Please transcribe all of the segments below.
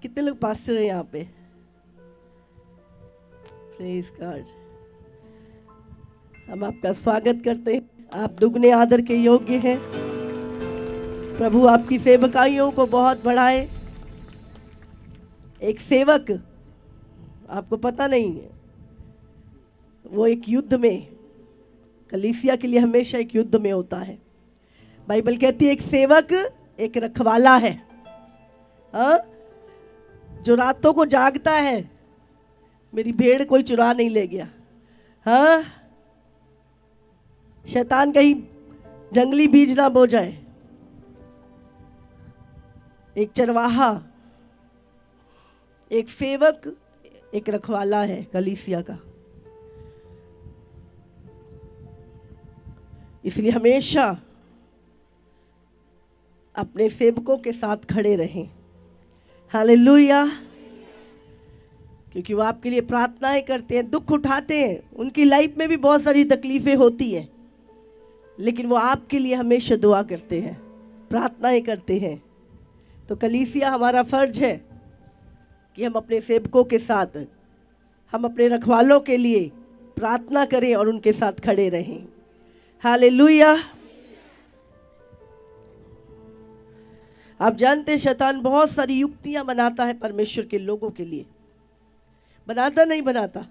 कितने लोग पास्टर हैं यहाँ पे? Praise God. हम आपका स्वागत करते हैं। आप दुगने आदर के योग्य हैं। प्रभु आपकी सेवकाइयों को बहुत बढ़ाए। एक सेवक, आपको पता नहीं है, वो एक युद्ध में, कलीसिया के लिए हमेशा एक युद्ध में होता है। बाइबल कहती है एक सेवक एक रखवाला है, हाँ, जो रातों को जागता है, मेरी भेड़ कोई चुरा नहीं ले गया। हाँ, शैतान कहीं जंगली बीज ना बो जाए। एक चरवाहा, एक सेवक, एक रखवाला है कलीसिया का। इसलिए हमेशा अपने सेवकों के साथ खड़े रहें। हालेलुया। क्योंकि वो आपके लिए प्रार्थनाएं करते हैं, दुख उठाते हैं। उनकी लाइफ में भी बहुत सारी तकलीफें होती हैं, लेकिन वो आपके लिए हमेशा दुआ करते हैं, प्रार्थनाएं करते हैं। तो कलीसिया, हमारा फर्ज है कि हम अपने सेवकों के साथ, हम अपने रखवालों के लिए प्रार्थना करें और उनके साथ खड़े रहें। हालेलुया। आप जानते हैं शैतान बहुत सारी युक्तियां बनाता है परमेश्वर के लोगों के लिए। बनाता नहीं बनाता?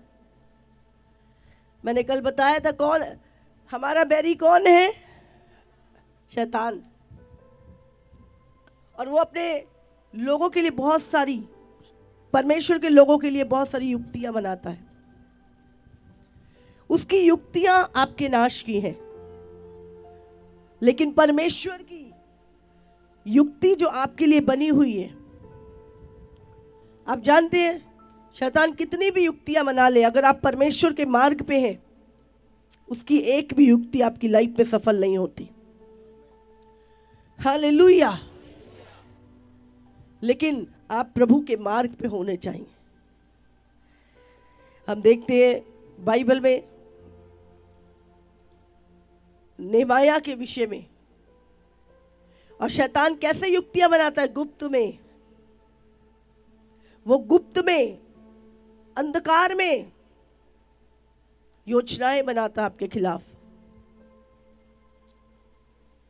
मैंने कल बताया था कौन हमारा बैरी कौन है? शैतान। और वो अपने लोगों के लिए बहुत सारी, परमेश्वर के लोगों के लिए बहुत सारी युक्तियां बनाता है। उसकी युक्तियां आपके नाश की हैं, लेकिन परमेश्वर की युक्ति जो आपके लिए बनी हुई है, आप जानते हैं शैतान कितनी भी युक्तियां बना ले, अगर आप परमेश्वर के मार्ग पे हैं, उसकी एक भी युक्ति आपकी लाइफ में सफल नहीं होती। हालेलुया। लेकिन आप प्रभु के मार्ग पे होने चाहिए। हम देखते हैं बाइबल में नेहमाया के विषय में, और शैतान कैसे युक्तियां बनाता है गुप्त में। वो गुप्त में, अंधकार में योजनाएं बनाता है आपके खिलाफ।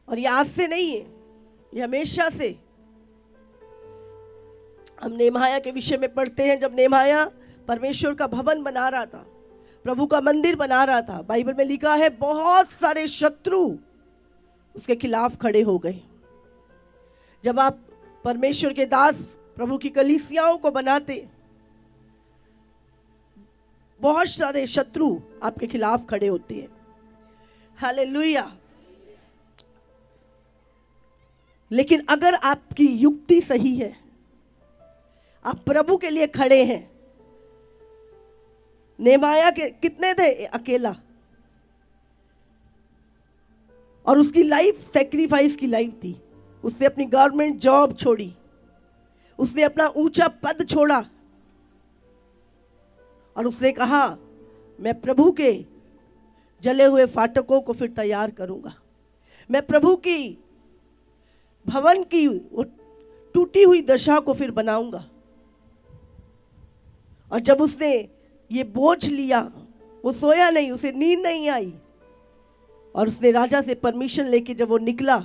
और ये आज से नहीं है, ये हमेशा से। हम नेहमाया के विषय में पढ़ते हैं, जब नेहमाया परमेश्वर का भवन बना रहा था, प्रभु का मंदिर बना रहा था, बाइबल में लिखा है बहुत सारे शत्रु उसके खिलाफ खड़े हो गए। जब आप परमेश्वर के दास प्रभु की कलीसियाओं को बनाते, बहुत सारे शत्रु आपके खिलाफ खड़े होते हैं। हालेलुया। लेकिन अगर आपकी युक्ति सही है, आप प्रभु के लिए खड़े हैं। नेहमाया के कितने थे? अकेला। और उसकी लाइफ सैक्रिफाइस की लाइफ थी। उसने अपनी गवर्नमेंट जॉब छोड़ी, उसने अपना ऊंचा पद छोड़ा, और उसने कहा मैं प्रभु के जले हुए फाटकों को फिर तैयार करूंगा, मैं प्रभु की भवन की वो टूटी हुई दशा को फिर बनाऊंगा। और जब उसने ये बोझ लिया, वो सोया नहीं, उसे नींद नहीं आई, और उसने राजा से परमिशन लेके जब वो निकला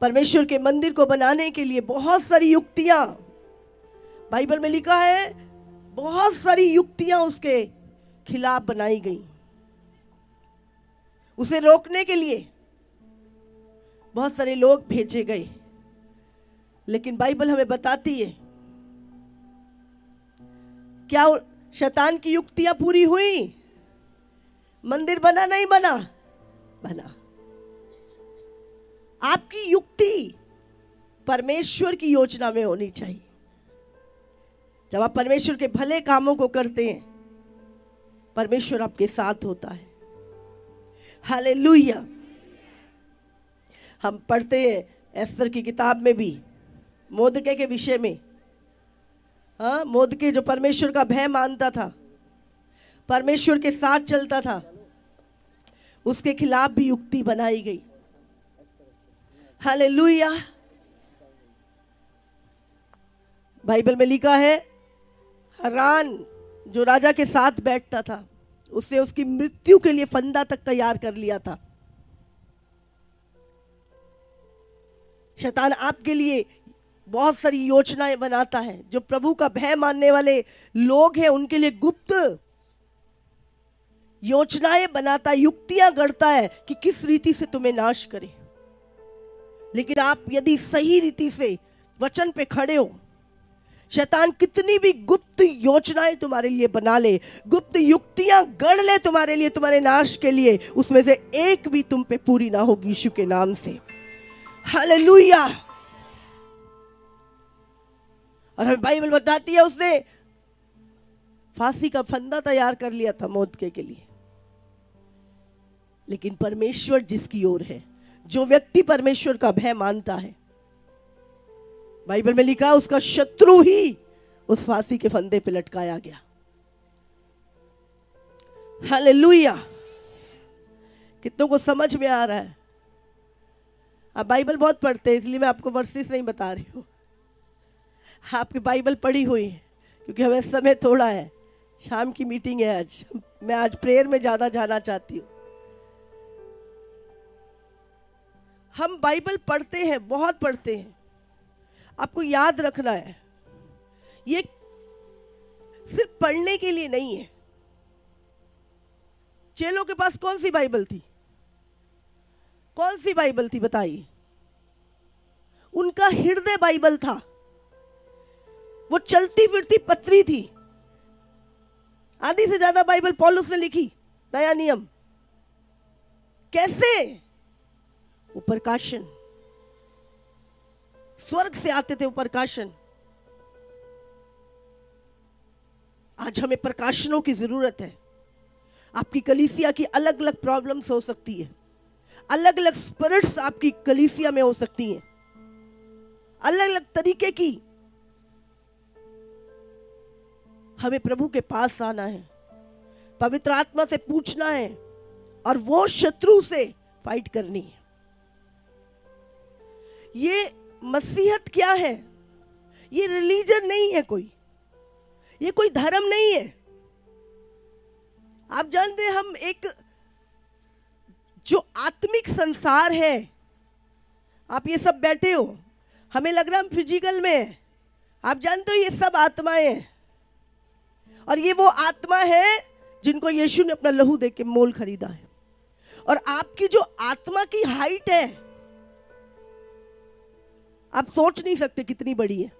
परमेश्वर के मंदिर को बनाने के लिए, बहुत सारी युक्तियां, बाइबल में लिखा है बहुत सारी युक्तियां उसके खिलाफ बनाई गई। उसे रोकने के लिए बहुत सारे लोग भेजे गए। लेकिन बाइबल हमें बताती है, क्या शैतान की युक्तियां पूरी हुई? मंदिर बना नहीं बना? बना। आपकी युक्ति परमेश्वर की योजना में होनी चाहिए। जब आप परमेश्वर के भले कामों को करते हैं, परमेश्वर आपके साथ होता है। हालेलुया। हम पढ़ते हैं एस्तर की किताब में भी मोर्देकै के विषय में। हाँ, मोर्देकै जो परमेश्वर का भय मानता था, परमेश्वर के साथ चलता था, उसके खिलाफ भी युक्ति बनाई गई। हालेलुया। बाइबल में लिखा है, हरान जो राजा के साथ बैठता था, उसने उसकी मृत्यु के लिए फंदा तक तैयार कर लिया था। शैतान आपके लिए बहुत सारी योजनाएं बनाता है। जो प्रभु का भय मानने वाले लोग हैं उनके लिए गुप्त योजनाएं बनाता है, युक्तियां गढ़ता है कि किस रीति से तुम्हें नाश करे। लेकिन आप यदि सही रीति से वचन पे खड़े हो, शैतान कितनी भी गुप्त योजनाएं तुम्हारे लिए बना ले, गुप्त युक्तियां गढ़ ले तुम्हारे लिए, तुम्हारे नाश के लिए, उसमें से एक भी तुम पे पूरी ना होगी यीशु के नाम से। हालेलुया। और हमें बाइबल बताती है उसने फांसी का फंदा तैयार कर लिया था मौत के लिए। लेकिन परमेश्वर जिसकी ओर है, जो व्यक्ति परमेश्वर का भय मानता है, बाइबल में लिखा उसका शत्रु ही उस फांसी के फंदे पे लटकाया गया। हालेलुया। कितनों को समझ में आ रहा है? आप बाइबल बहुत पढ़ते हैं इसलिए मैं आपको वर्सेस नहीं बता रही हूं। आपकी बाइबल पढ़ी हुई है, क्योंकि हमें समय थोड़ा है, शाम की मीटिंग है आज। मैं आज प्रेयर में ज्यादा जाना चाहती हूँ। हम बाइबल पढ़ते हैं, बहुत पढ़ते हैं, आपको याद रखना है ये सिर्फ पढ़ने के लिए नहीं है। चेलों के पास कौन सी बाइबल थी? कौन सी बाइबल थी बताइए? उनका हृदय बाइबल था, वो चलती फिरती पत्री थी। आधी से ज्यादा बाइबल पौलुस ने लिखी, नया नियम। कैसे? वो प्रकाशन, स्वर्ग से आते थे वो प्रकाशन। आज हमें प्रकाशनों की जरूरत है। आपकी कलीसिया की अलग अलग प्रॉब्लम्स हो सकती है, अलग अलग स्पिरिट्स आपकी कलीसिया में हो सकती हैं, अलग अलग तरीके की। हमें प्रभु के पास आना है, पवित्र आत्मा से पूछना है और वो शत्रु से फाइट करनी है। ये मसीहत क्या है? ये रिलीजन नहीं है कोई, ये कोई धर्म नहीं है। आप जानते हैं हम एक जो आत्मिक संसार है, आप ये सब बैठे हो, हमें लग रहा है हम फिजिकल में है। आप जानते हो ये सब आत्माएं हैं, और ये वो आत्मा है जिनको यीशु ने अपना लहू दे के मोल खरीदा है। और आपकी जो आत्मा की हाइट है, आप सोच नहीं सकते कितनी बड़ी है।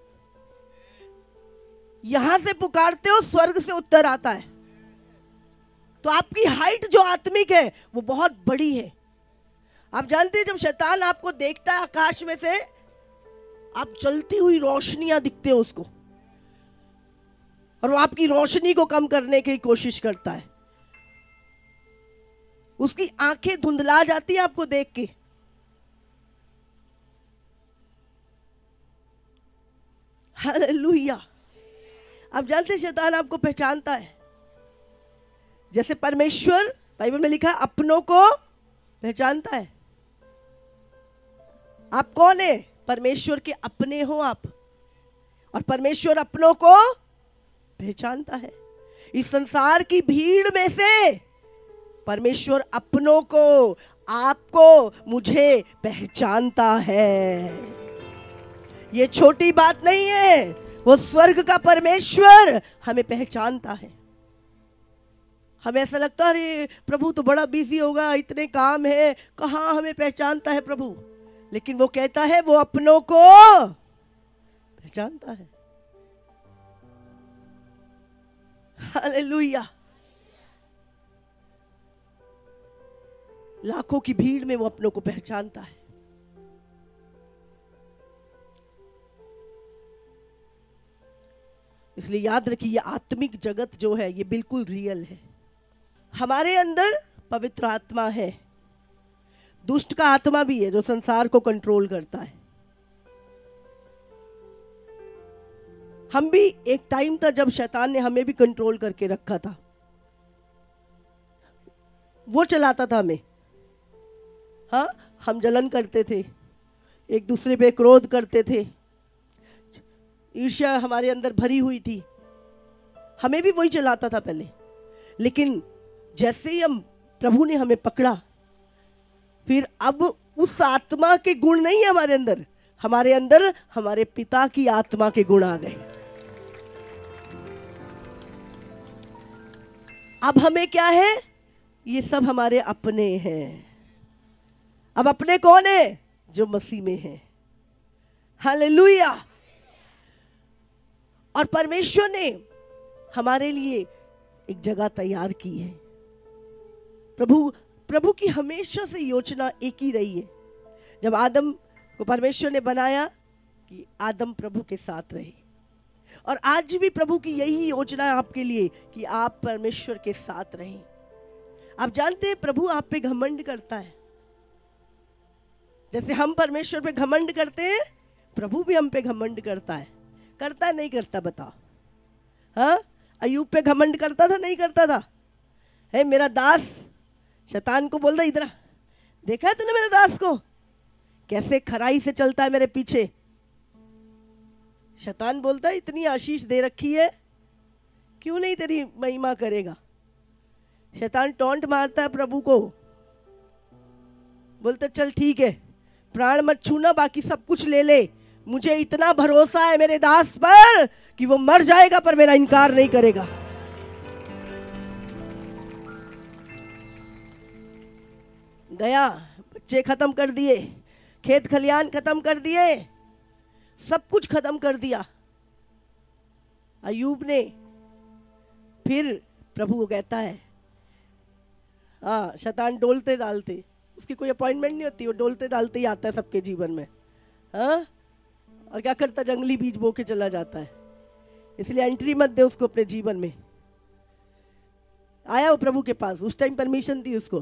यहां से पुकारते हो, स्वर्ग से उत्तर आता है। तो आपकी हाइट जो आत्मिक है वो बहुत बड़ी है। आप जानते हैं जब शैतान आपको देखता है आकाश में से, आप जलती हुई रोशनियां दिखते हो उसको, और वो आपकी रोशनी को कम करने की कोशिश करता है। उसकी आंखें धुंधला जाती है आपको देख के। हालेलुया। आप जानते हैं शैतान आपको पहचानता है। जैसे परमेश्वर, बाइबल में लिखा है, अपनों को पहचानता है। आप कौन है? परमेश्वर के अपने हो आप, और परमेश्वर अपनों को पहचानता है। इस संसार की भीड़ में से परमेश्वर अपनों को, आपको, मुझे पहचानता है। ये छोटी बात नहीं है। वो स्वर्ग का परमेश्वर हमें पहचानता है। हमें ऐसा लगता है अरे प्रभु तो बड़ा बिजी होगा, इतने काम है, कहाँ हमें पहचानता है प्रभु। लेकिन वो कहता है वो अपनों को पहचानता है। हालेलुया। लाखों की भीड़ में वो अपनों को पहचानता है। इसलिए याद रखिए, ये आत्मिक जगत जो है ये बिल्कुल रियल है। हमारे अंदर पवित्र आत्मा है, दुष्ट का आत्मा भी है जो संसार को कंट्रोल करता है। हम भी एक टाइम था जब शैतान ने हमें भी कंट्रोल करके रखा था। वो चलाता था हमें। हाँ, हम जलन करते थे, एक दूसरे पे क्रोध करते थे, ईर्ष्या हमारे अंदर भरी हुई थी, हमें भी वही चलाता था पहले। लेकिन जैसे ही हम प्रभु ने हमें पकड़ा, फिर अब उस आत्मा के गुण नहीं है हमारे अंदर हमारे पिता की आत्मा के गुण आ गए। अब हमें क्या है, ये सब हमारे अपने हैं। अब अपने कौन है? जो मसीह में है। हालेलुया। और परमेश्वर ने हमारे लिए एक जगह तैयार की है। प्रभु की हमेशा से योजना एक ही रही है। जब आदम को परमेश्वर ने बनाया कि आदम प्रभु के साथ रहे, और आज भी प्रभु की यही योजना है आपके लिए कि आप परमेश्वर के साथ रहें। आप जानते हैं प्रभु आप पे घमंड करता है। जैसे हम परमेश्वर पे घमंड करते हैं, प्रभु भी हम पे घमंड करता है। करता है नहीं करता? बताओ। हाँ, अय्यूब पे घमंड करता था नहीं करता था? है मेरा दास शैतान को बोल रहा, इधर देखा है तूने मेरे दास को कैसे खराई से चलता है मेरे पीछे? शैतान बोलता है इतनी आशीष दे रखी है, क्यों नहीं तेरी महिमा करेगा? शैतान टॉन्ट मारता है प्रभु को, बोलते चल ठीक है, प्राण मत छूना, बाकी सब कुछ ले ले। मुझे इतना भरोसा है मेरे दास पर कि वो मर जाएगा पर मेरा इनकार नहीं करेगा। गया, बच्चे खत्म कर दिए, खेत खलियान खत्म कर दिए, सब कुछ खत्म कर दिया अय्यूब ने। फिर प्रभु को कहता है, हाँ, शैतान डोलते डालते, उसकी कोई अपॉइंटमेंट नहीं होती, वो डोलते डालते ही आता है सबके जीवन में। हाँ, और क्या करता? जंगली बीज बो के चला जाता है। इसलिए एंट्री मत दे उसको अपने जीवन में। आया वो प्रभु के पास, उस टाइम परमिशन दी उसको।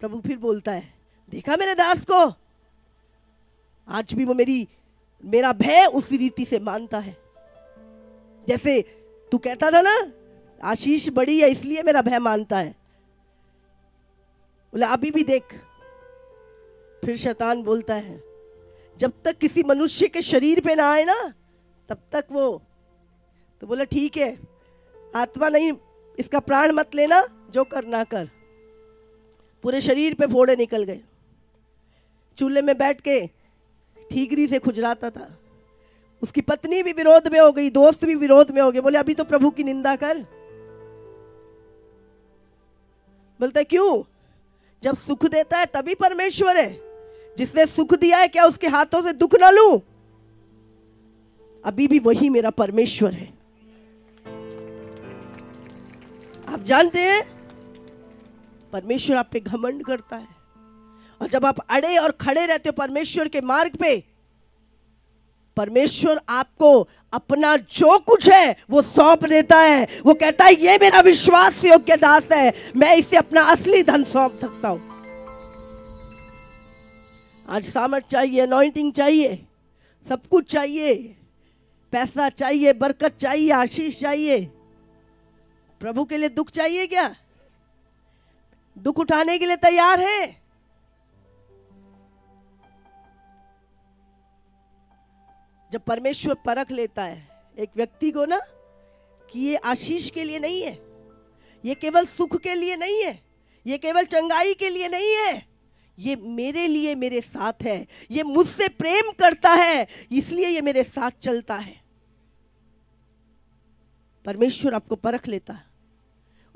प्रभु फिर बोलता है, देखा मेरे दास को, आज भी वो मेरा भय उसी रीति से मानता है। जैसे तू कहता था ना आशीष बड़ी है इसलिए मेरा भय मानता है, बोला अभी भी देख। फिर शैतान बोलता है, जब तक किसी मनुष्य के शरीर पे ना आए ना तब तक वो, तो बोला ठीक है, आत्मा नहीं, इसका प्राण मत लेना, जो करना कर। पूरे शरीर पे फोड़े निकल गए। चूल्हे में बैठ के ठीकरी से खुजलाता था। उसकी पत्नी भी विरोध में हो गई, दोस्त भी विरोध में हो गए। बोले अभी तो प्रभु की निंदा कर। बोलते क्यों? जब सुख देता है तभी परमेश्वर है। जिसने सुख दिया है क्या उसके हाथों से दुख ना लूं? अभी भी वही मेरा परमेश्वर है। आप जानते हैं परमेश्वर आप पे घमंड करता है, और जब आप अड़े और खड़े रहते हो परमेश्वर के मार्ग पे, परमेश्वर आपको अपना जो कुछ है वो सौंप देता है। वो कहता है ये मेरा विश्वास योग्य दास है, मैं इसे अपना असली धन सौंप सकता हूं। आज सामर्थ चाहिए, अनॉइंटिंग चाहिए, सब कुछ चाहिए, पैसा चाहिए, बरकत चाहिए, आशीष चाहिए। प्रभु के लिए दुख चाहिए क्या? दुख उठाने के लिए तैयार है? जब परमेश्वर परख लेता है एक व्यक्ति को ना कि ये आशीष के लिए नहीं है, ये केवल सुख के लिए नहीं है, ये केवल चंगाई के लिए नहीं है, ये मेरे लिए मेरे साथ है, ये मुझसे प्रेम करता है इसलिए ये मेरे साथ चलता है। परमेश्वर आपको परख लेता है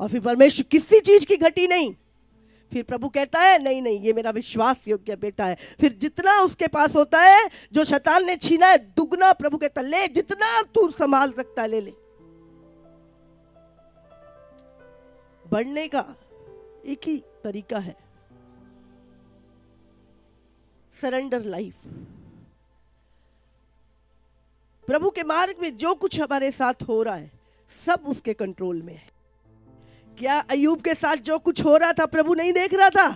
और फिर परमेश्वर किसी चीज की घटी नहीं, फिर प्रभु कहता है नहीं नहीं ये मेरा विश्वास योग्य बेटा है। फिर जितना उसके पास होता है, जो शैतान ने छीना है, दुगना प्रभु कहता है ले, जितना तू संभाल सकता है ले ले। बढ़ने का एक ही तरीका है, सरेंडर लाइफ। प्रभु के मार्ग में जो कुछ हमारे साथ हो रहा है सब उसके कंट्रोल में है। क्या अय्यूब के साथ जो कुछ हो रहा था प्रभु नहीं देख रहा था?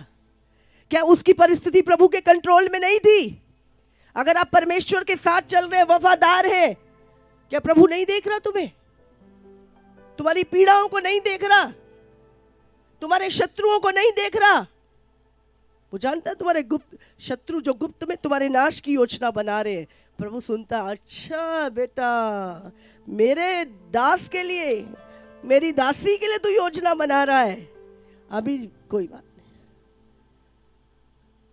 क्या उसकी परिस्थिति प्रभु के कंट्रोल में नहीं थी? अगर आप परमेश्वर के साथ चल रहे, वफादार हैं, क्या प्रभु नहीं देख रहा तुम्हें? तुम्हारी पीड़ाओं को नहीं देख रहा? तुम्हारे शत्रुओं को नहीं देख रहा? वो जानता है तुम्हारे गुप्त शत्रु जो गुप्त में तुम्हारे नाश की योजना बना रहे हैं, प्रभु सुनता, अच्छा बेटा, मेरे दास के लिए, मेरी दासी के लिए तू योजना बना रहा है, अभी कोई बात नहीं।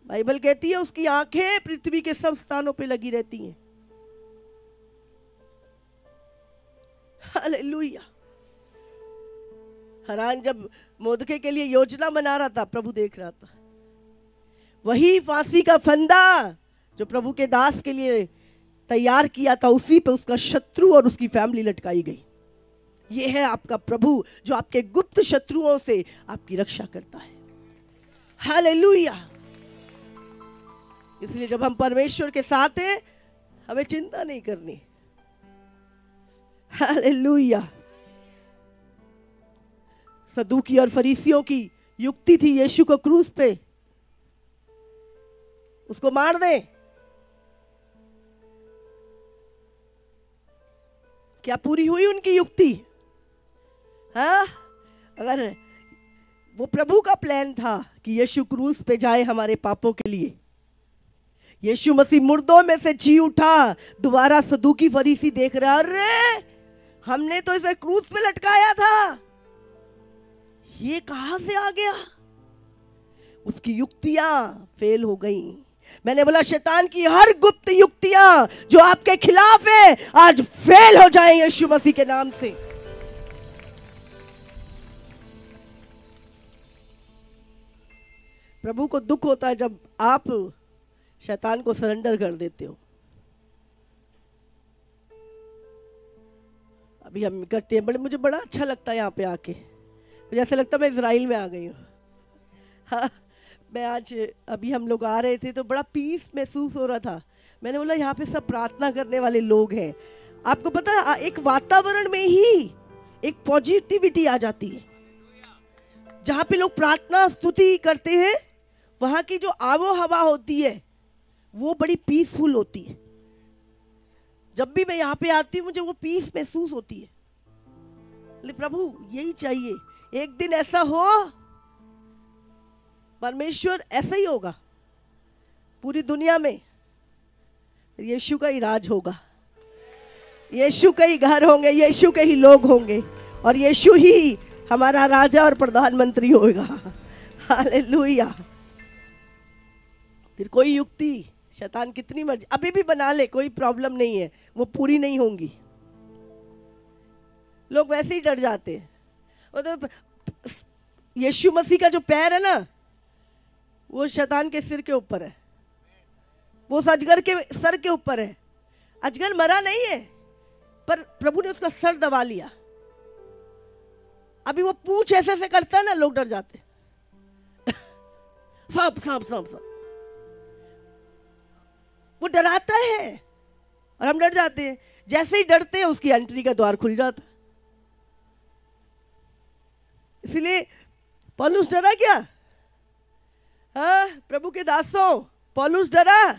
बाइबल कहती है उसकी आंखें पृथ्वी के सब स्थानों पे लगी रहती हैं। हालेलुया। हरान जब मोर्दकै के लिए योजना बना रहा था, प्रभु देख रहा था। वही फांसी का फंदा जो प्रभु के दास के लिए तैयार किया था, उसी पे उसका शत्रु और उसकी फैमिली लटकाई गई। ये है आपका प्रभु जो आपके गुप्त शत्रुओं से आपकी रक्षा करता है। हालेलुया। इसलिए जब हम परमेश्वर के साथ हैं, हमें चिंता नहीं करनी। हालेलुया। सदूकी और फरीसियों की युक्ति थी यीशु को क्रूस पे उसको मार दे। क्या पूरी हुई उनकी युक्ति? हाँ, अगर वो प्रभु का प्लान था कि यीशु क्रूस पे जाए हमारे पापों के लिए, यीशु मसीह मुर्दों में से जी उठा, दोबारा सदूकी फरीसी देख रहा, अरे हमने तो इसे क्रूस पे लटकाया था, ये कहां से आ गया? उसकी युक्तियां फेल हो गई। मैंने बोला शैतान की हर गुप्त युक्तियां जो आपके खिलाफ है, आज फेल हो जाए यीशु मसीह के नाम से। प्रभु को दुख होता है जब आप शैतान को सरेंडर कर देते हो। अभी हम इकट्ठे हैं, मुझे बड़ा अच्छा लगता है यहाँ पे आके, मुझे ऐसा लगता है मैं इजराइल में आ गई हूँ। हाँ, मैं आज अभी हम लोग आ रहे थे तो बड़ा पीस महसूस हो रहा था। मैंने बोला यहाँ पे सब प्रार्थना करने वाले लोग हैं। आपको पता है एक वातावरण में ही एक पॉजिटिविटी आ जाती है। जहाँ पे लोग प्रार्थना स्तुति करते हैं, वहाँ की जो आबो हवा होती है वो बड़ी पीसफुल होती है। जब भी मैं यहाँ पे आती हूँ मुझे वो पीस महसूस होती है। प्रभु यही चाहिए, एक दिन ऐसा हो, परमेश्वर ऐसा ही होगा पूरी दुनिया में। यीशु का ही राज होगा, यीशु के ही घर होंगे, यीशु के ही लोग होंगे, और यीशु ही हमारा राजा और प्रधानमंत्री होगा। हालेलुया। फिर कोई युक्ति शैतान कितनी मर्जी अभी भी बना ले, कोई प्रॉब्लम नहीं है, वो पूरी नहीं होंगी। लोग वैसे ही डर जाते हैं। वो तो यीशु मसीह का जो पैर है ना, वो शैतान के सिर के ऊपर है, वो उस अजगर के सर के ऊपर है। अजगर मरा नहीं है, पर प्रभु ने उसका सर दबा लिया। अभी वो पूंछ ऐसे ऐसे करता है ना, लोग डर जाते। सांप सांप सांप सांप, वो डराता है और हम डर जाते हैं। जैसे ही डरते हैं उसकी एंट्री का द्वार खुल जाता। इसलिए पौलुस डरा क्या? हाँ, प्रभु के दासों, पौलुस डरा?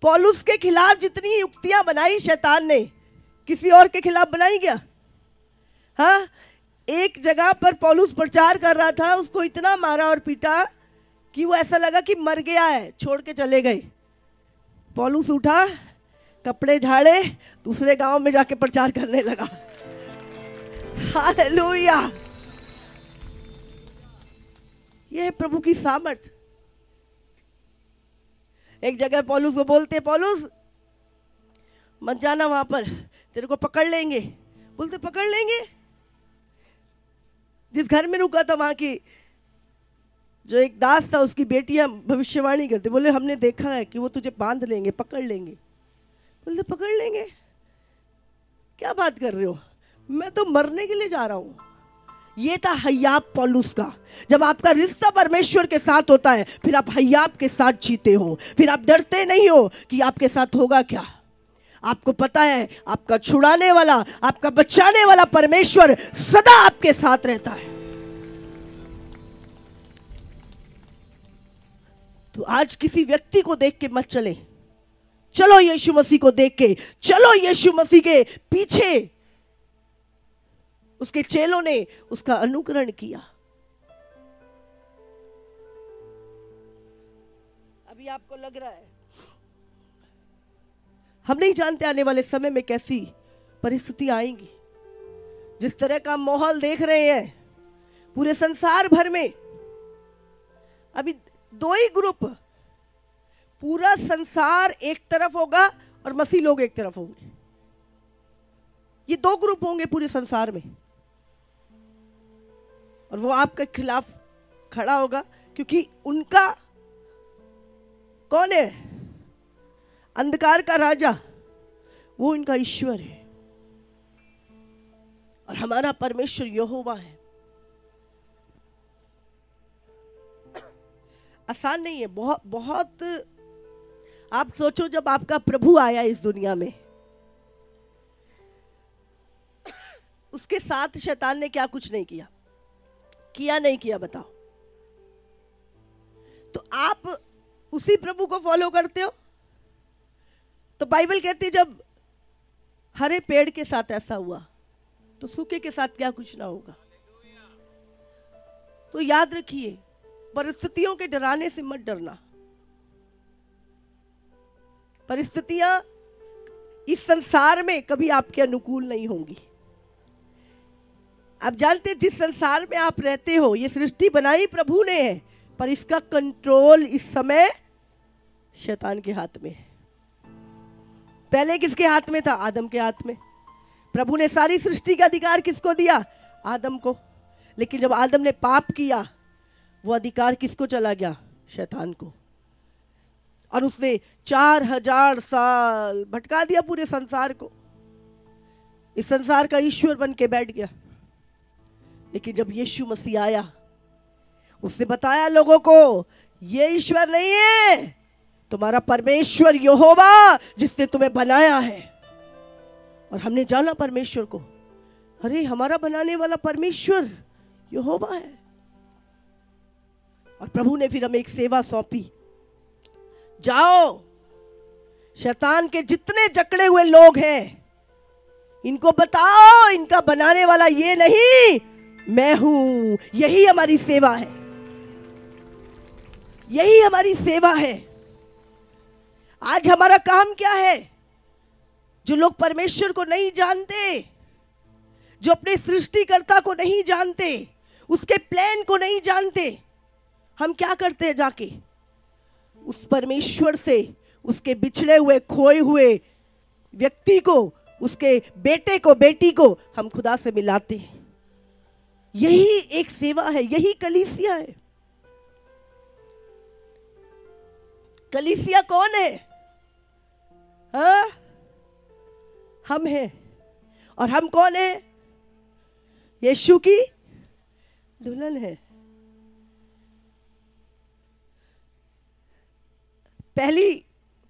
पौलुस के खिलाफ जितनी युक्तियां बनाई शैतान ने, किसी और के खिलाफ बनाई क्या? हाँ, एक जगह पर पौलुस प्रचार कर रहा था, उसको इतना मारा और पीटा कि वो ऐसा लगा कि मर गया है, छोड़ के चले गए। पौलुस उठा, कपड़े झाड़े, दूसरे गांव में जाके प्रचार करने लगा। हालेलुया। यह है प्रभु की सामर्थ। एक जगह पौलुस को बोलते, पौलुस मत जाना वहां पर, तेरे को पकड़ लेंगे। बोलते पकड़ लेंगे? जिस घर में रुका था वहां की जो एक दास था, उसकी बेटियां भविष्यवाणी करती, बोले हमने देखा है कि वो तुझे बांध लेंगे, पकड़ लेंगे। बोलते पकड़ लेंगे? क्या बात कर रहे हो, मैं तो मरने के लिए जा रहा हूं। ये था हय्याब पौलुस का। जब आपका रिश्ता परमेश्वर के साथ होता है, फिर आप हय्याब के साथ जीते हो, फिर आप डरते नहीं हो कि आपके साथ होगा क्या। आपको पता है आपका छुड़ाने वाला, आपका बचाने वाला परमेश्वर सदा आपके साथ रहता है। तो आज किसी व्यक्ति को देख के मत चले, चलो यीशु मसीह को देख के, चलो यीशु मसीह के पीछे। उसके चेलों ने उसका अनुकरण किया। अभी आपको लग रहा है हम नहीं जानते आने वाले समय में कैसी परिस्थितियां आएंगी। जिस तरह का माहौल देख रहे हैं पूरे संसार भर में, अभी दो ही ग्रुप, पूरा संसार एक तरफ होगा और मसीह लोग एक तरफ होंगे। ये दो ग्रुप होंगे पूरे संसार में, और वो आपके खिलाफ खड़ा होगा, क्योंकि उनका कौन है? अंधकार का राजा, वो इनका ईश्वर है, और हमारा परमेश्वर यहोवा है। आसान नहीं है, बहुत बहुत। आप सोचो, जब आपका प्रभु आया इस दुनिया में, उसके साथ शैतान ने क्या कुछ नहीं किया? किया नहीं किया? बताओ। तो आप उसी प्रभु को फॉलो करते हो। तो बाइबल कहती है जब हरे पेड़ के साथ ऐसा हुआ तो सूखे के साथ क्या कुछ ना होगा। तो याद रखिए, परिस्थितियों के डराने से मत डरना। परिस्थितियां इस संसार में कभी आपके अनुकूल नहीं होंगी। आप जानते, जिस संसार में आप रहते हो, ये सृष्टि बनाई प्रभु ने है, पर इसका कंट्रोल इस समय शैतान के हाथ में है। पहले किसके हाथ में था? आदम के हाथ में। प्रभु ने सारी सृष्टि का अधिकार किसको दिया? आदम को। लेकिन जब आदम ने पाप किया, वो अधिकार किसको चला गया? शैतान को। और उसने 4000 साल भटका दिया पूरे संसार को। इस संसार का ईश्वर बन के बैठ गया। लेकिन जब यीशु मसीह आया, उसने बताया लोगों को, ये ईश्वर नहीं है, तुम्हारा परमेश्वर यहोवा जिसने तुम्हें बनाया है। और हमने जाना परमेश्वर को, अरे हमारा बनाने वाला परमेश्वर यहोवा है। और प्रभु ने फिर हमें एक सेवा सौंपी, जाओ शैतान के जितने जकड़े हुए लोग हैं, इनको बताओ इनका बनाने वाला ये नहीं, मैं हूं। यही हमारी सेवा है, यही हमारी सेवा है। आज हमारा काम क्या है? जो लोग परमेश्वर को नहीं जानते, जो अपने सृष्टिकर्ता को नहीं जानते, उसके प्लान को नहीं जानते, हम क्या करते हैं? जाके उस परमेश्वर से, उसके बिछड़े हुए खोए हुए व्यक्ति को, उसके बेटे को, बेटी को हम खुदा से मिलाते हैं। यही एक सेवा है, यही कलीसिया है। कलीसिया कौन है? हाँ, हम हैं। और हम कौन है? यीशु की दुल्हन है।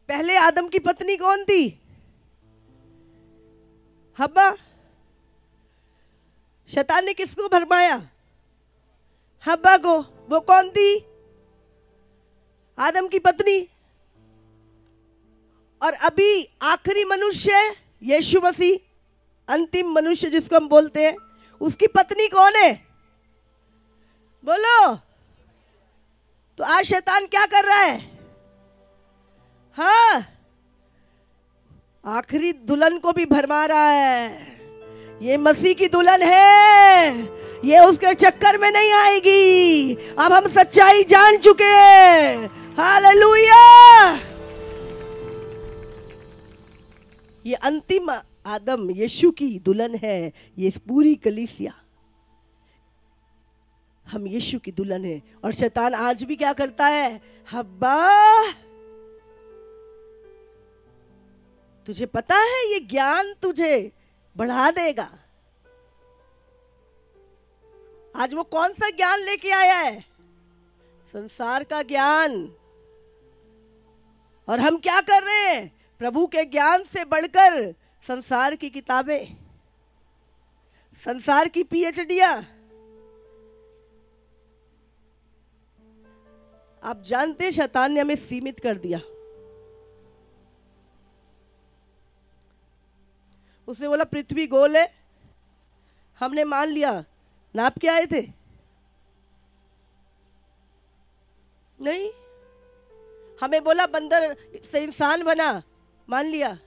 पहले आदम की पत्नी कौन थी? हव्वा। शैतान ने किसको भरमाया? हव्वा को। वो कौन थी? आदम की पत्नी। और अभी आखिरी मनुष्य यीशु मसीह, अंतिम मनुष्य जिसको हम बोलते हैं, उसकी पत्नी कौन है? बोलो। तो आज शैतान क्या कर रहा है? हाँ, आखिरी दुल्हन को भी भरमा रहा है। ये मसीह की दुल्हन है, ये उसके चक्कर में नहीं आएगी। अब हम सच्चाई जान चुके हैं। हालेलुया। ये अंतिम आदम यीशु की दुल्हन है, ये पूरी कलीसिया। हम यीशु की दुल्हन है। और शैतान आज भी क्या करता है? हब्बा, तुझे पता है ये ज्ञान तुझे बढ़ा देगा। आज वो कौन सा ज्ञान लेके आया है? संसार का ज्ञान। और हम क्या कर रहे हैं? प्रभु के ज्ञान से बढ़कर संसार की किताबें, संसार की पीएचडियां। आप जानते हैं शैतान ने हमें सीमित कर दिया। उसने बोला पृथ्वी गोल है, हमने मान लिया। नाप के आए थे? नहीं। हमें बोला बंदर से इंसान बना, मान लिया।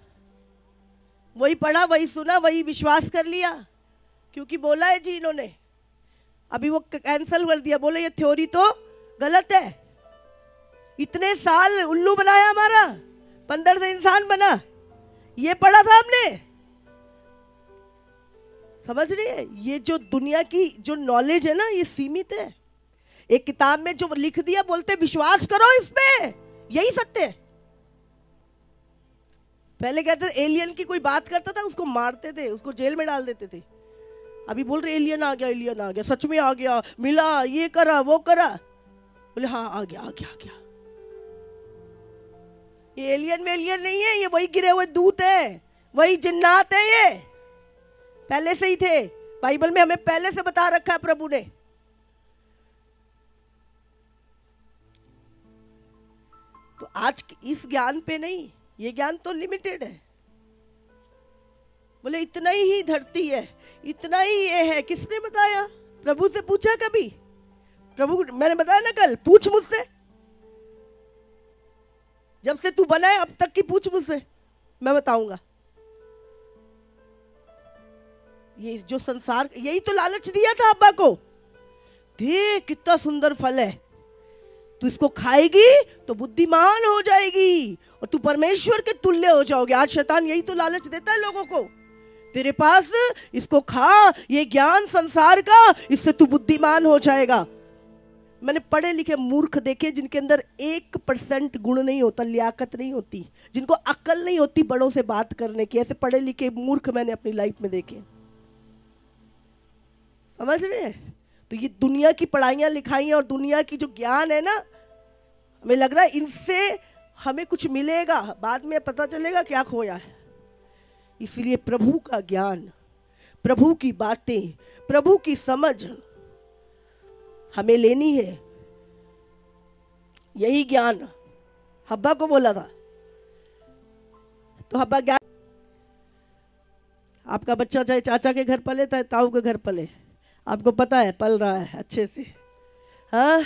वही पढ़ा, वही सुना, वही विश्वास कर लिया, क्योंकि बोला है जी इन्होंने। अभी वो कैंसल कर दिया, बोले ये थ्योरी तो गलत है। इतने साल उल्लू बनाया हमारा, बंदर से इंसान बना, ये पढ़ा था हमने। समझ रही है? ये जो दुनिया की जो नॉलेज है ना, ये सीमित है। एक किताब में जो लिख दिया, बोलते विश्वास करो इस पे, यही सत्य है। पहले कहते थे एलियन की कोई बात करता था उसको मारते थे, उसको जेल में डाल देते थे। अभी बोल रहे एलियन आ गया, एलियन आ गया, सच में आ गया, मिला, ये करा, वो करा। बोले हाँ आ गया, आ गया, आ गया। ये एलियन में एलियन नहीं है, ये वही गिरे हुए दूत है, वही जिन्नात है। ये पहले से ही थे, बाइबल में हमें पहले से बता रखा है प्रभु ने। तो आज इस ज्ञान पे नहीं, ये ज्ञान तो लिमिटेड है। बोले इतना ही धरती है, इतना ही ये है, किसने बताया? प्रभु से पूछा कभी? प्रभु, मैंने बताया ना कल, पूछ मुझसे, जब से तू बना है अब तक की पूछ मुझसे, मैं बताऊंगा। ये जो संसार, यही तो लालच दिया था अब्बा को, देख कितना सुंदर फल है, तू इसको खाएगी तो बुद्धिमान हो जाएगी और तू परमेश्वर के तुल्य हो जाओगे। आज शैतान यही तो लालच देता है लोगों को, तेरे पास इसको खा, ये ज्ञान संसार का, इससे तू बुद्धिमान हो जाएगा। मैंने पढ़े लिखे मूर्ख देखे जिनके अंदर 1% गुण नहीं होता, लियाकत नहीं होती, जिनको अक्ल नहीं होती बड़ों से बात करने की। ऐसे पढ़े लिखे मूर्ख मैंने अपनी लाइफ में देखे। समझ रहे हैं? तो ये दुनिया की पढ़ाइयाँ लिखाइयाँ और दुनिया की जो ज्ञान है ना, हमें लग रहा है इनसे हमें कुछ मिलेगा, बाद में पता चलेगा क्या खोया है। इसलिए प्रभु का ज्ञान, प्रभु की बातें, प्रभु की समझ हमें लेनी है। यही ज्ञान हब्बा को बोला था। तो हब्बा ज्ञान, आपका बच्चा चाहे चाचा के घर पले चाहे ताऊ के घर पले, आपको पता है पल रहा है अच्छे से। हाँ,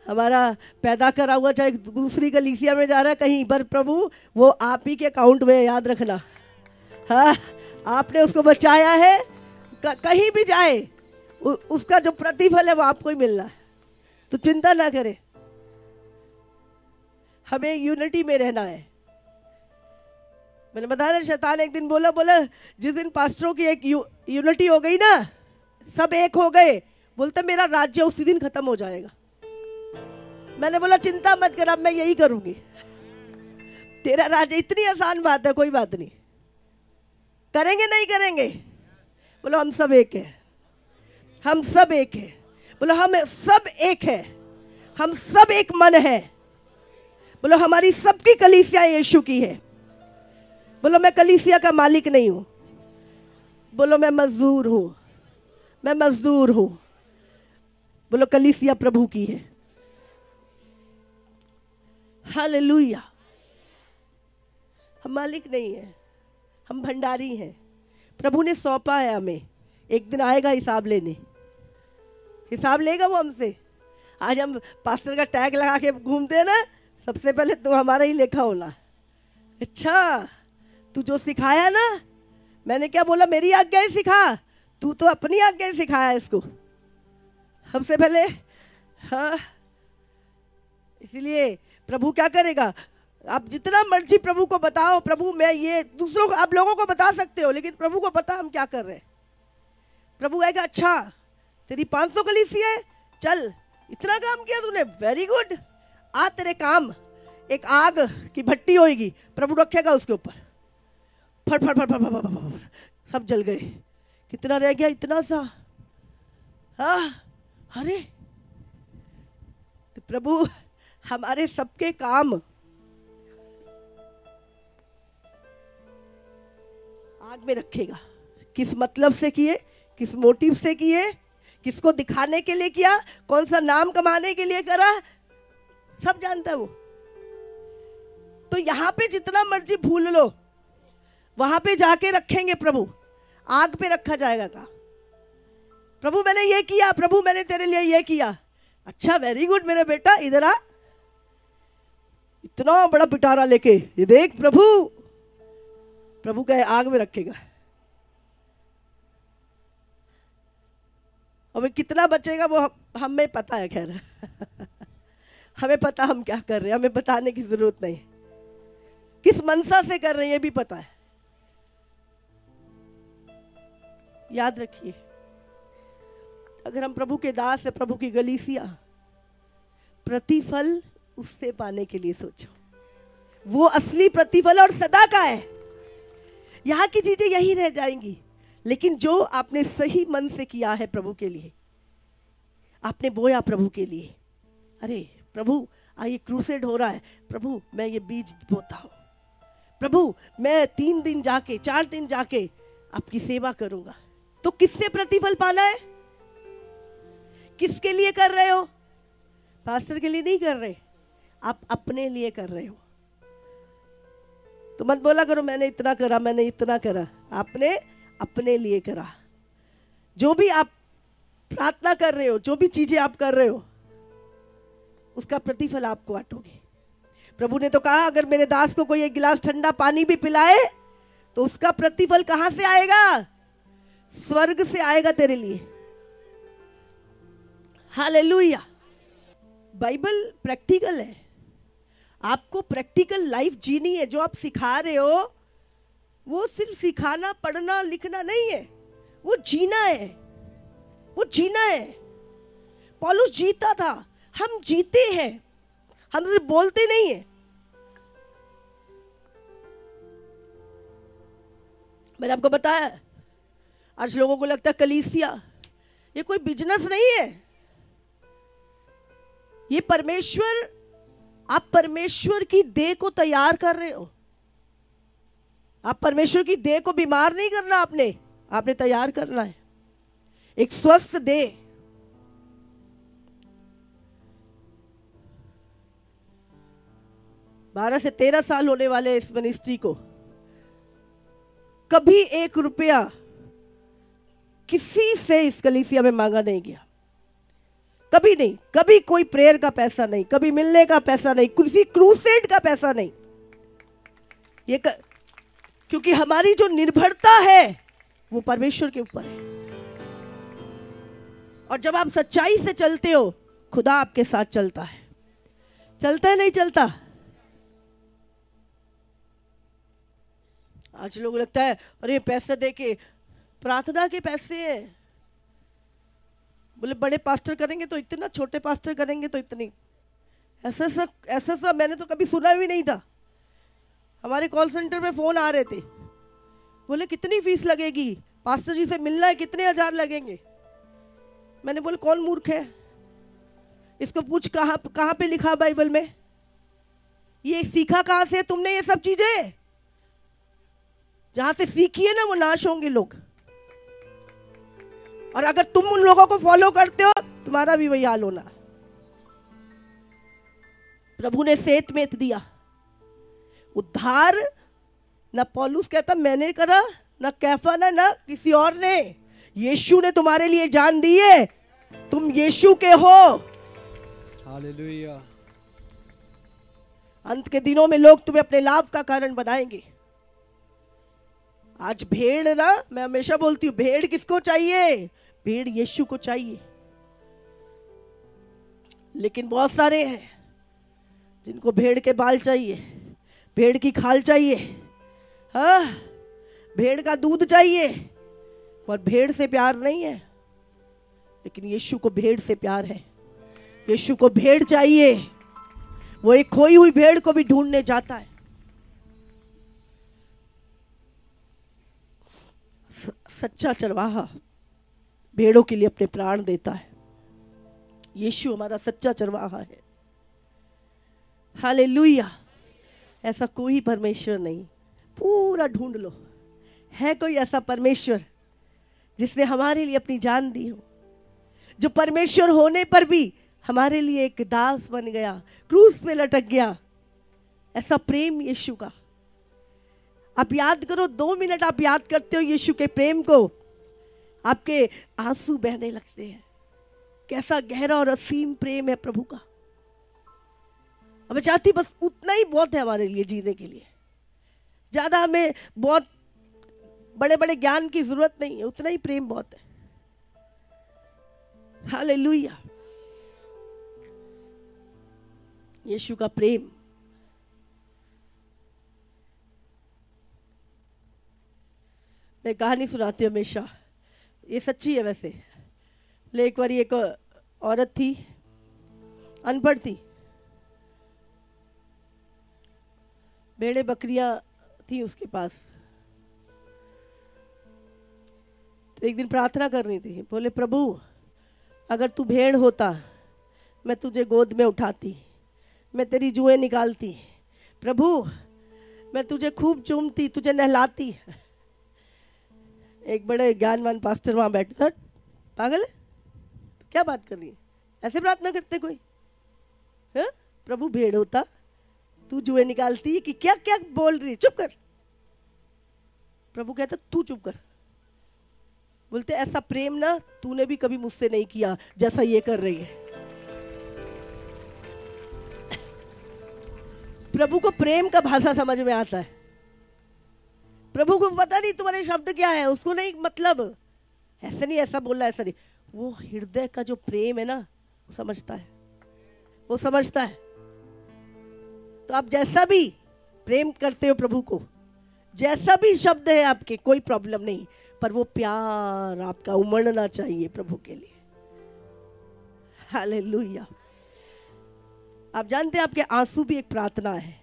हमारा पैदा करा हुआ चाहे दूसरी कलीसिया में जा रहा है कहीं पर, प्रभु वो आप ही के अकाउंट में, याद रखना। हाँ, आपने उसको बचाया है, कहीं भी जाए उसका जो प्रतिफल है वो आपको ही मिलना है। तो चिंता ना करें, हमें यूनिटी में रहना है। मैंने बताया ना, शैतान एक दिन बोला जिस दिन पास्टरों की एक यूनिटी हो गई ना, सब एक हो गए, बोलते मेरा राज्य उसी दिन खत्म हो जाएगा। मैंने बोला चिंता मत कर, अब मैं यही करूंगी, तेरा राज्य। इतनी आसान बात है, कोई बात नहीं। करेंगे नहीं करेंगे? बोलो हम सब एक है, हम सब एक है। बोलो हम सब एक है, हम सब एक मन है। बोलो हमारी सबकी कलीसिया यीशु की है। बोलो मैं कलीसिया का मालिक नहीं हूं, बोलो मैं मजदूर हूं, मैं मजदूर हूं। बोलो कलीसिया प्रभु की है। हालेलुया। हम मालिक नहीं है, हम भंडारी हैं। प्रभु ने सौंपा है हमें, एक दिन आएगा हिसाब लेने, हिसाब लेगा वो हमसे। आज हम पास्टर का टैग लगा के घूमते हैं ना, सबसे पहले तो हमारा ही लेखा होना। अच्छा, तू जो सिखाया ना, मैंने क्या बोला, मेरी आज्ञा ही सिखा, तू तो अपनी आज्ञा ही सिखाया इसको सबसे पहले। हाँ, इसलिए प्रभु क्या करेगा, आप जितना मर्जी प्रभु को बताओ, प्रभु मैं ये, दूसरों को, आप लोगों को बता सकते हो, लेकिन प्रभु को पता हम क्या कर रहे हैं। प्रभु कहेगा अच्छा तेरी 500 कलीसिया है, चल इतना काम किया तूने, वेरी गुड, आ तेरे काम। एक आग की भट्टी होगी, प्रभु रखेगा उसके ऊपर, फट फट फट फट फट फट सब जल गए। कितना रह गया? इतना सा। हाँ, अरे तो प्रभु हमारे सबके काम आग में रखेगा। किस मतलब से किए, किस मोटिव से किए, किसको दिखाने के लिए किया, कौन सा नाम कमाने के लिए करा, सब जानता है वो। तो यहां पे जितना मर्जी भूल लो, वहां पे जाके रखेंगे प्रभु, आग पे रखा जाएगा। कहा प्रभु मैंने ये किया, प्रभु मैंने तेरे लिए ये किया। अच्छा वेरी गुड मेरे बेटा, इधर आ, इतना बड़ा पिटारा लेके ये देख प्रभु प्रभु का आग में रखेगा। हमें कितना बचेगा वो हमें पता है। खैर हमें पता हम क्या कर रहे हैं, हमें बताने की जरूरत नहीं। किस मनसा से कर रहे हैं ये भी पता है। याद रखिए, अगर हम प्रभु के दास है, प्रभु की गलीसिया, प्रतिफल उससे पाने के लिए सोचो। वो असली प्रतिफल और सदा का है। यहाँ की चीजें यही रह जाएंगी, लेकिन जो आपने सही मन से किया है प्रभु के लिए, आपने बोया प्रभु के लिए, अरे प्रभु ये क्रूसेड हो रहा है, प्रभु मैं ये बीज बोता हूँ, प्रभु मैं 3 दिन जाके 4 दिन जाके आपकी सेवा करूंगा, तो किससे प्रतिफल पाना है? किसके लिए कर रहे हो? पास्टर के लिए नहीं कर रहे, आप अपने लिए कर रहे हो। तो मत बोला करो मैंने इतना करा, मैंने इतना करा। आपने अपने लिए करा। जो भी आप प्रार्थना कर रहे हो, जो भी चीजें आप कर रहे हो, उसका प्रतिफल आपको बांटोगे। प्रभु ने तो कहा अगर मेरे दास को कोई एक गिलास ठंडा पानी भी पिलाए तो उसका प्रतिफल कहां से आएगा? स्वर्ग से आएगा तेरे लिए। हालेलुया। बाइबल प्रैक्टिकल है। आपको प्रैक्टिकल लाइफ जीनी है। जो आप सिखा रहे हो वो सिर्फ सिखाना, पढ़ना, लिखना नहीं है, वो जीना है। वो जीना है। पौलुस जीता था, हम जीते हैं, हम सिर्फ बोलते नहीं है। मैंने आपको बताया, आज लोगों को लगता है कलीसिया ये कोई बिजनेस नहीं है। ये परमेश्वर, आप परमेश्वर की देह को तैयार कर रहे हो। आप परमेश्वर की देह को बीमार नहीं करना, आपने तैयार करना है एक स्वस्थ देह। बारह से 13 साल होने वाले इस मिनिस्ट्री को कभी 1 रुपया किसी से इस कलीसिया में मांगा नहीं गया। कभी नहीं। कभी कोई प्रेयर का पैसा नहीं, कभी मिलने का पैसा नहीं, किसी क्रूसेड का पैसा नहीं। क्योंकि हमारी जो निर्भरता है वो परमेश्वर के ऊपर है। और जब आप सच्चाई से चलते हो, खुदा आपके साथ चलता है। चलता है नहीं चलता? आज लोगों को लगता है अरे पैसे देके, प्रार्थना के पैसे हैं, बोले बड़े पास्टर करेंगे तो इतना, छोटे पास्टर करेंगे तो इतनी। ऐसा मैंने तो कभी सुना भी नहीं था। हमारे कॉल सेंटर में फोन आ रहे थे, बोले कितनी फीस लगेगी, पास्टर जी से मिलना है, कितने हजार लगेंगे। मैंने बोले कौन मूर्ख है, इसको पूछ कहाँ पे लिखा बाइबल में, ये सीखा कहाँ से तुमने ये सब चीजें? जहां से सीखी है ना वो नाश होंगे लोग। और अगर तुम उन लोगों को फॉलो करते हो, तुम्हारा भी वही हाल होना। प्रभु ने सेत मेत दिया उद्धार। ना पौलुस कहता मैंने करा, ना कैफा, ना किसी और ने। यीशु ने तुम्हारे लिए जान दी है, तुम यीशु के हो। हालेलुया। अंत के दिनों में लोग तुम्हें अपने लाभ का कारण बनाएंगे। आज भेड़ ना, मैं हमेशा बोलती हूँ, भेड़ किसको चाहिए? भेड़ यीशु को चाहिए। लेकिन बहुत सारे हैं जिनको भेड़ के बाल चाहिए, भेड़ की खाल चाहिए, हाँ, भेड़ का दूध चाहिए, और भेड़ से प्यार नहीं है। लेकिन यीशु को भेड़ से प्यार है। यीशु को भेड़ चाहिए। वो एक खोई हुई भेड़ को भी ढूंढने जाता है। सच्चा चरवाहा भेड़ों के लिए अपने प्राण देता है। यीशु हमारा सच्चा चरवाहा है। हालेलुया। ऐसा कोई परमेश्वर नहीं, पूरा ढूंढ लो, है कोई ऐसा परमेश्वर जिसने हमारे लिए अपनी जान दी हो, जो परमेश्वर होने पर भी हमारे लिए एक दास बन गया, क्रूस पे लटक गया। ऐसा प्रेम यीशु का। आप याद करो, 2 मिनट आप याद करते हो यीशु के प्रेम को, आपके आंसू बहने लगते हैं। कैसा गहरा और असीम प्रेम है प्रभु का। अब चाहती बस उतना ही बहुत है हमारे लिए जीने के लिए। ज्यादा हमें बहुत बड़े बड़े ज्ञान की जरूरत नहीं है, उतना ही प्रेम बहुत है। हालेलुया। यीशु का प्रेम। मैं कहानी सुनाती हूँ हमेशा, ये सच्ची है वैसे। एक बार एक औरत थी, अनपढ़ थी, भेड़े बकरियां थी उसके पास। तो एक दिन प्रार्थना कर रही थी, बोले प्रभु अगर तू भेड़ होता मैं तुझे गोद में उठाती, मैं तेरी जुएं निकालती, प्रभु मैं तुझे खूब चूमती, तुझे नहलाती। एक बड़े ज्ञानवान पास्टर वहां बैठे, पागल है क्या बात कर रही है, ऐसे प्रार्थना करते कोई है? प्रभु भेड़ होता तू जुए निकालती कि क्या क्या बोल रही, चुप कर। प्रभु कहता तू चुप कर। बोलते ऐसा प्रेम ना तूने भी कभी मुझसे नहीं किया जैसा ये कर रही है। प्रभु को प्रेम का भाषा समझ में आता है। प्रभु को पता नहीं तुम्हारे शब्द क्या है, उसको नहीं मतलब ऐसा नहीं, ऐसा बोलना, ऐसा नहीं। वो हृदय का जो प्रेम है ना वो समझता है, वो समझता है। तो आप जैसा भी प्रेम करते हो प्रभु को, जैसा भी शब्द है आपके, कोई प्रॉब्लम नहीं, पर वो प्यार आपका उमड़ना चाहिए प्रभु के लिए। हालेलुया। आप जानते हैं आपके आंसू भी एक प्रार्थना है।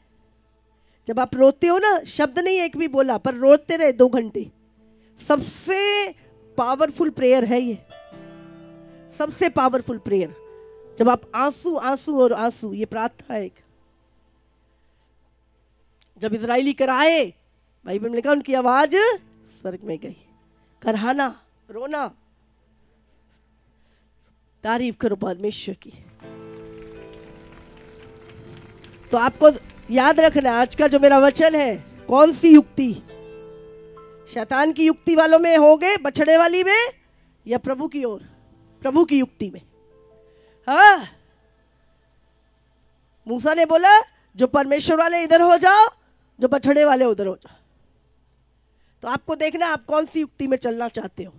जब आप रोते हो ना, शब्द नहीं एक भी बोला, पर रोते रहे 2 घंटे, सबसे पावरफुल प्रेयर है ये, सबसे पावरफुल प्रेयर। जब आप आंसू आंसू और आंसू, ये प्रार्थना है एक। जब इजराइली कराए, बाइबल में लिखा उनकी आवाज स्वर्ग में गई, करहाना, रोना। तारीफ करो परमेश्वर की। तो आपको याद रखना, आज का जो मेरा वचन है, कौन सी युक्ति, शैतान की युक्ति वालों में होगे, बछड़े वाली में, या प्रभु की ओर, प्रभु की युक्ति में। हाँ, मूसा ने बोला जो परमेश्वर वाले इधर हो जाओ, जो बछड़े वाले उधर हो जाओ। तो आपको देखना आप कौन सी युक्ति में चलना चाहते हो।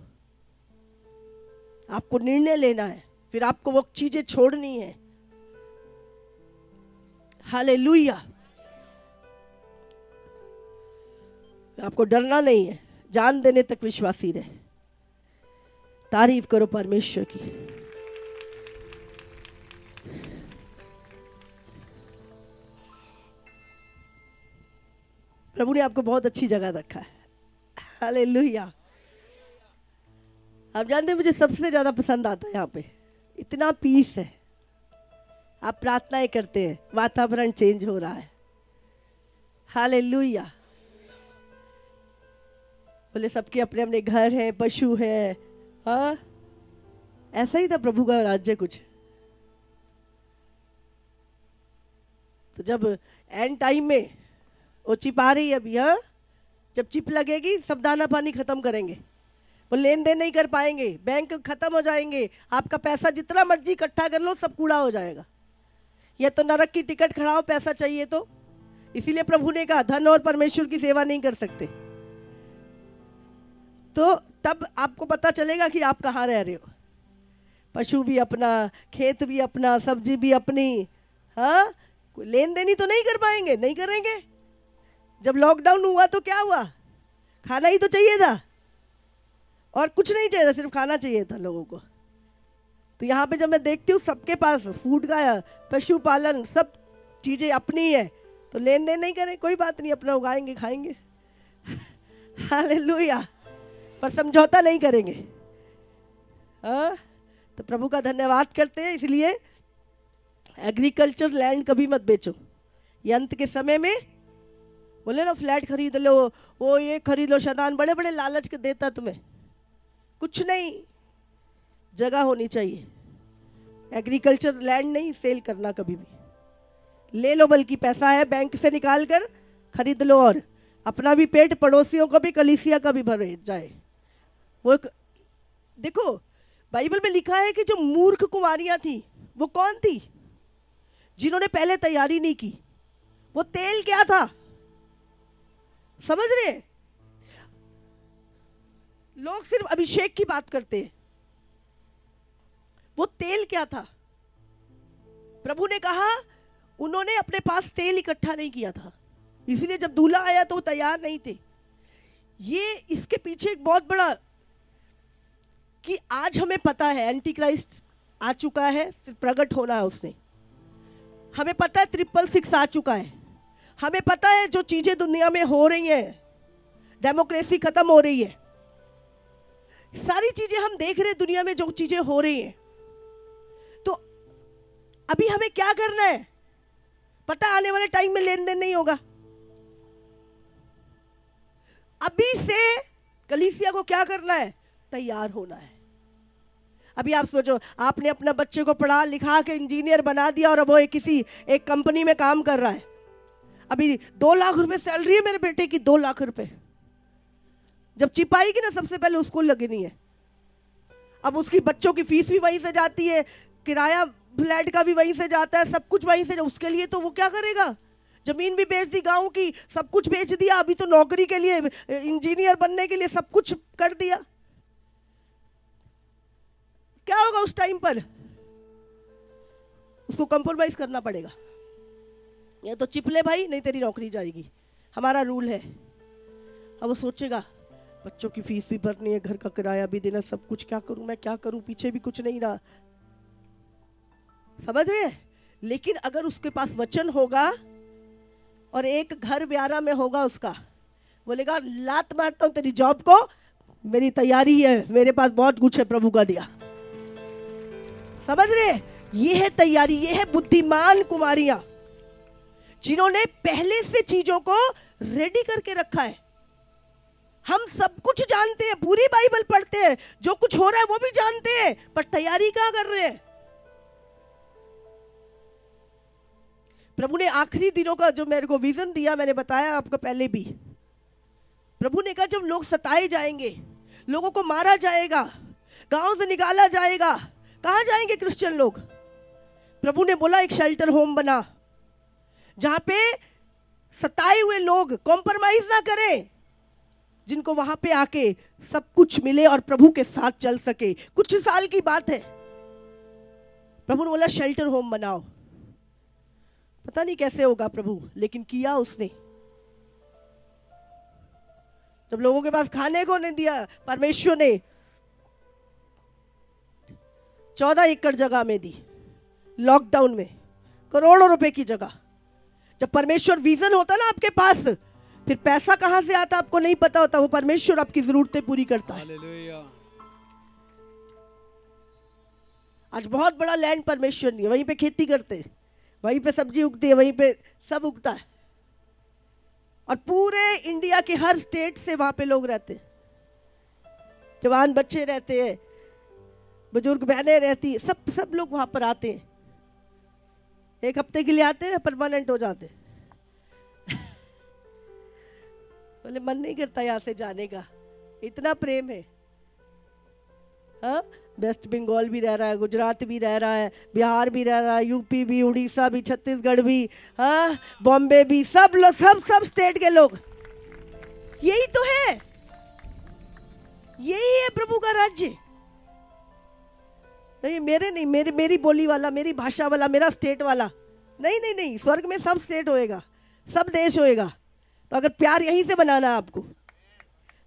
आपको निर्णय लेना है, फिर आपको वो चीजें छोड़नी है। हालेलुया। आपको डरना नहीं है, जान देने तक विश्वासी रहे। तारीफ करो परमेश्वर की। प्रभु ने आपको बहुत अच्छी जगह रखा है। हालेलुया। आप जानते हैं मुझे सबसे ज्यादा पसंद आता है यहाँ पे, इतना पीस है। आप प्रार्थनाएं करते हैं, वातावरण चेंज हो रहा है। हालेलुया। बोले सबके अपने अपने घर हैं, पशु हैं। हाँ, ऐसा ही था प्रभु का राज्य कुछ। तो जब एंड टाइम में वो चिप आ रही है अभी, हाँ, जब चिप लगेगी सब दाना पानी खत्म करेंगे, वो लेन देन नहीं कर पाएंगे, बैंक खत्म हो जाएंगे, आपका पैसा जितना मर्जी इकट्ठा कर लो सब कूड़ा हो जाएगा। यह तो नरक की टिकट खड़ाओ, पैसा चाहिए तो। इसीलिए प्रभु ने कहा धन और परमेश्वर की सेवा नहीं कर सकते। तो तब आपको पता चलेगा कि आप कहाँ रह रहे हो। पशु भी अपना, खेत भी अपना, सब्जी भी अपनी। हाँ, लेन देन ही तो नहीं कर पाएंगे, नहीं करेंगे। जब लॉकडाउन हुआ तो क्या हुआ, खाना ही तो चाहिए था, और कुछ नहीं चाहिए था, सिर्फ खाना चाहिए था लोगों को। तो यहाँ पे जब मैं देखती हूँ सबके पास फूड का, पशुपालन, सब चीजें अपनी है, तो लेन देन नहीं करें, कोई बात नहीं, अपना उगाएंगे खाएंगे। हालेलुया। पर समझौता नहीं करेंगे। हाँ, तो प्रभु का धन्यवाद करते हैं। इसलिए एग्रीकल्चर लैंड कभी मत बेचो। ये अंत के समय में बोले ना फ्लैट खरीद लो, वो ये खरीद लो, शैतान बड़े बड़े लालच के देता तुम्हें। कुछ नहीं, जगह होनी चाहिए। एग्रीकल्चर लैंड नहीं सेल करना कभी भी। ले लो, बल्कि पैसा है बैंक से निकाल कर खरीद लो, और अपना भी पेट, पड़ोसियों को भी, कलीसिया का भी भर जाए। वो देखो बाइबल में लिखा है कि जो मूर्ख कुमारियां थी वो कौन थी, जिन्होंने पहले तैयारी नहीं की। वो तेल क्या था, समझ रहे? लोग सिर्फ अभिषेक की बात करते हैं। वो तेल क्या था? प्रभु ने कहा उन्होंने अपने पास तेल इकट्ठा नहीं किया था, इसलिए जब दूल्हा आया तो वो तैयार नहीं थे। ये इसके पीछे एक बहुत बड़ा कि आज हमें पता है एंटी क्राइस्ट आ चुका है, सिर्फ प्रकट होना है उसने। हमें पता है 666 आ चुका है। हमें पता है जो चीजें दुनिया में हो रही हैं, डेमोक्रेसी खत्म हो रही है, सारी चीजें हम देख रहे हैं दुनिया में जो चीजें हो रही हैं। तो अभी हमें क्या करना है? पता आने वाले टाइम में लेन देन नहीं होगा। अभी से कलीसिया को क्या करना है? तैयार होना है। अभी आप सोचो, आपने अपना बच्चे को पढ़ा लिखा के इंजीनियर बना दिया और अब वो किसी एक कंपनी में काम कर रहा है। अभी 2 लाख रुपए सैलरी है मेरे बेटे की, 2 लाख रुपए। जब चिप आएगी ना सबसे पहले उसको लगनी है। अब उसकी बच्चों की फीस भी वहीं से जाती है, किराया फ्लैट का भी वहीं से जाता है, सब कुछ वहीं से। उसके लिए तो वो क्या करेगा? जमीन भी बेच दी, गांव की सब कुछ बेच दिया। अभी तो नौकरी के लिए, इंजीनियर बनने के लिए सब कुछ कर दिया। क्या होगा उस टाइम पर? उसको कंप्रोमाइज करना पड़ेगा। या तो चिप ले भाई, नहीं तेरी नौकरी जाएगी, हमारा रूल है। अब वो सोचेगा बच्चों की फीस भी भरनी है, घर का किराया भी देना, सब कुछ क्या करूं मैं, क्या करूं, पीछे भी कुछ नहीं रहा। समझ रहे हैं? लेकिन अगर उसके पास वचन होगा और एक घर ब्यारा में होगा उसका, बोलेगा लात मारता हूं तेरी जॉब को, मेरी तैयारी है, मेरे पास बहुत कुछ है प्रभु का दिया। समझ रहे? ये है तैयारी, ये है बुद्धिमान कुमारियां जिन्होंने पहले से चीजों को रेडी करके रखा है। हम सब कुछ जानते हैं, पूरी बाइबल पढ़ते हैं, जो कुछ हो रहा है वो भी जानते हैं, पर तैयारी कहां कर रहे हैं? प्रभु ने आखिरी दिनों का जो मेरे को विजन दिया, मैंने बताया आपको पहले भी। प्रभु ने कहा जब लोग सताए जाएंगे, लोगों को मारा जाएगा, गांव से निकाला जाएगा, कहां जाएंगे क्रिश्चियन लोग? प्रभु ने बोला एक शेल्टर होम बना, जहां पे सताए हुए लोग कॉम्प्रोमाइज ना करें, जिनको वहां पे आके सब कुछ मिले और प्रभु के साथ चल सके। कुछ साल की बात है, प्रभु ने बोला शेल्टर होम बनाओ। पता नहीं कैसे होगा प्रभु, लेकिन किया उसने। जब लोगों के पास खाने को नहीं दिया, परमेश्वर ने 14 एकड़ जगह में दी, लॉकडाउन में, करोड़ों रुपए की जगह। जब परमेश्वर विजन होता ना आपके पास, फिर पैसा कहां से आता आपको नहीं पता होता, वो परमेश्वर आपकी जरूरतें पूरी करता है। हालेलुया। आज बहुत बड़ा लैंड परमेश्वर नहीं है, वहीं पे खेती करते, वहीं पे सब्जी उगती है, वहीं पे सब उगता है। और पूरे इंडिया के हर स्टेट से वहां पे लोग रहते हैं, जवान बच्चे रहते हैं, बुजुर्ग बहनें रहती है, सब लोग वहां पर आते हैं। एक हफ्ते के लिए आते हैं, परमानेंट हो जाते हैं। बोले मन नहीं करता यहाँ से जाने का, इतना प्रेम है। हाँ, वेस्ट बंगाल भी रह रहा है, गुजरात भी रह रहा है, बिहार भी रह रहा है, यूपी भी, उड़ीसा भी, छत्तीसगढ़ भी, हाँ, बॉम्बे भी, सब लोग, सब स्टेट के लोग। यही तो है, यही है प्रभु का राज्य। नहीं मेरे नहीं, मेरी बोली वाला, मेरी भाषा वाला, मेरा स्टेट वाला नहीं, स्वर्ग में सब स्टेट होएगा, सब देश होएगा। तो अगर प्यार यहीं से बनाना है आपको,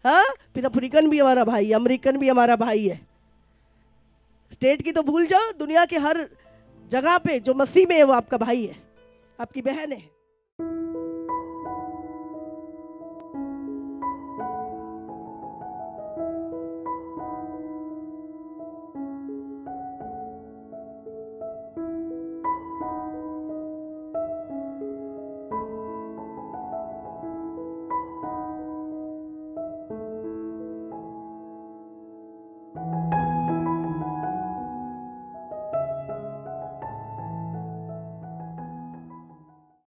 हाँ, फिर अफ्रीकन भी हमारा भाई, अमेरिकन भी हमारा भाई है। स्टेट की तो भूल जाओ, दुनिया के हर जगह पे जो मसीह में है वो आपका भाई है, आपकी बहन है।